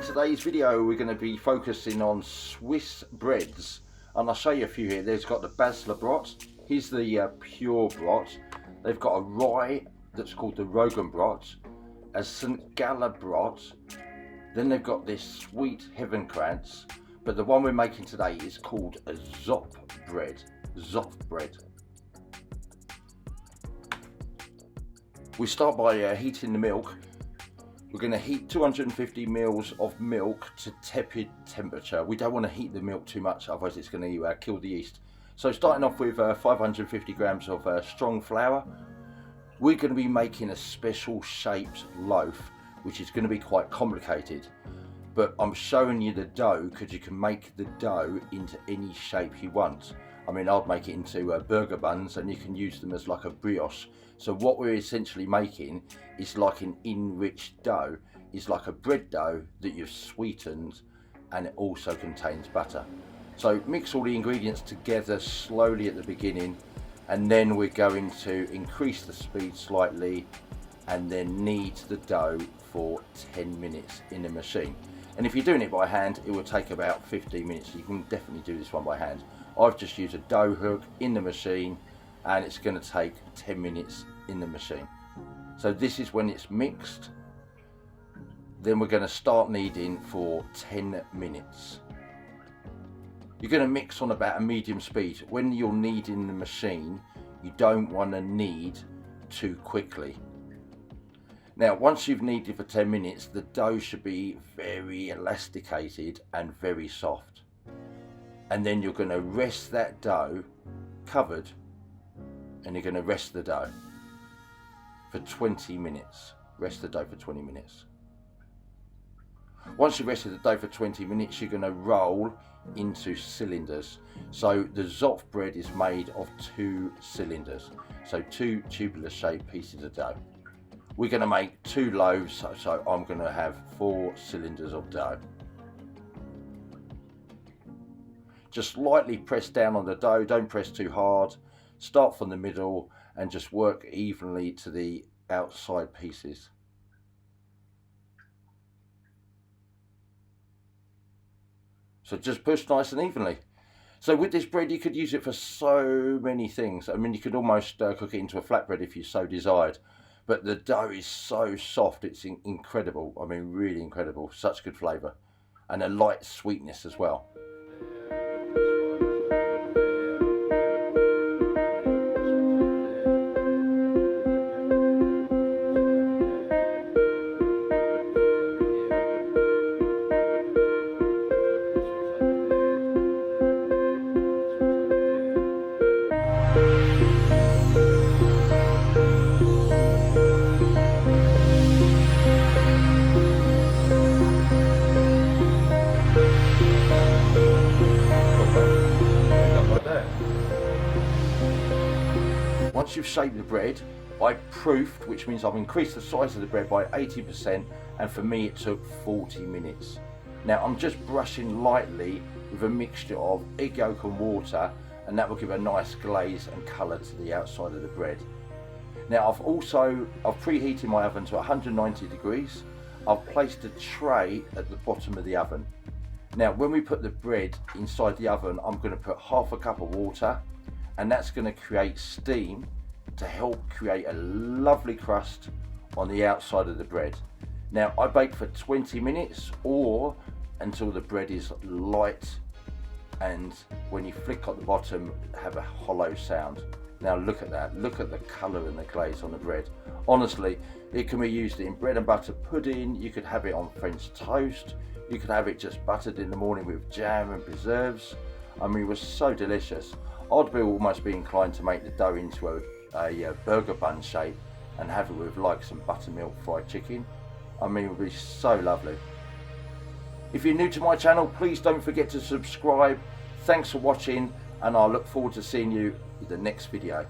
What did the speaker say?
today's video we're going to be focusing on Swiss breads, and I'll show you a few here. There's got the Basler brot, here's the pure brot. They've got a rye that's called the Rogan brot, a St. Gala brot, then they've got this sweet Heavenkrantz, but the one we're making today is called a Zopf bread. Zopf bread. We start by heating the milk. We're going to heat 250 mils of milk to tepid temperature. We don't want to heat the milk too much, otherwise it's going to kill the yeast. So starting off with 550 grams of strong flour. We're going to be making a special shaped loaf, which is going to be quite complicated. But I'm showing you the dough because you can make the dough into any shape you want. I mean, I'd make it into burger buns, and you can use them as like a brioche. So what we're essentially making is like an enriched dough. It's like a bread dough that you've sweetened, and it also contains butter. So mix all the ingredients together slowly at the beginning, and then we're going to increase the speed slightly and then knead the dough for 10 minutes in the machine. And if you're doing it by hand, it will take about 15 minutes. You can definitely do this one by hand. I've just used a dough hook in the machine, and it's going to take 10 minutes in the machine. So this is when it's mixed. Then we're going to start kneading for 10 minutes. You're going to mix on about a medium speed. When you're kneading the machine, you don't want to knead too quickly. Now, once you've kneaded for 10 minutes, the dough should be very elasticated and very soft. And then you're going to rest that dough covered, and you're going to rest the dough for 20 minutes. Rest the dough for 20 minutes. Once you've rested the dough for 20 minutes, you're going to roll into cylinders. So the Zopf bread is made of 2 cylinders, so 2 tubular shaped pieces of dough. We're going to make 2 loaves, so I'm going to have 4 cylinders of dough. Just lightly press down on the dough, don't press too hard. Start from the middle and just work evenly to the outside pieces. So just push nice and evenly. So with this bread, you could use it for so many things. I mean, you could almost cook it into a flatbread if you so desired. But the dough is so soft, it's incredible. I mean, really incredible. Such good flavour. And a light sweetness as well. Once you've shaped the bread, I proofed, which means I've increased the size of the bread by 80%, and for me it took 40 minutes. Now I'm just brushing lightly with a mixture of egg yolk and water, and that will give a nice glaze and colour to the outside of the bread. Now I've preheated my oven to 190 degrees. I've placed a tray at the bottom of the oven. Now when we put the bread inside the oven, I'm going to put half a cup of water, and that's going to create steam to help create a lovely crust on the outside of the bread. Now I bake for 20 minutes or until the bread is light, and when you flick at the bottom, have a hollow sound. Now look at that, look at the colour and the glaze on the bread. Honestly, it can be used in bread and butter pudding, you could have it on French toast, you could have it just buttered in the morning with jam and preserves. I mean, it was so delicious. I'd almost be inclined to make the dough into a burger bun shape and have it with like some buttermilk fried chicken. I mean, it would be so lovely. If you're new to my channel, please don't forget to subscribe. Thanks for watching, and I look forward to seeing you in the next video.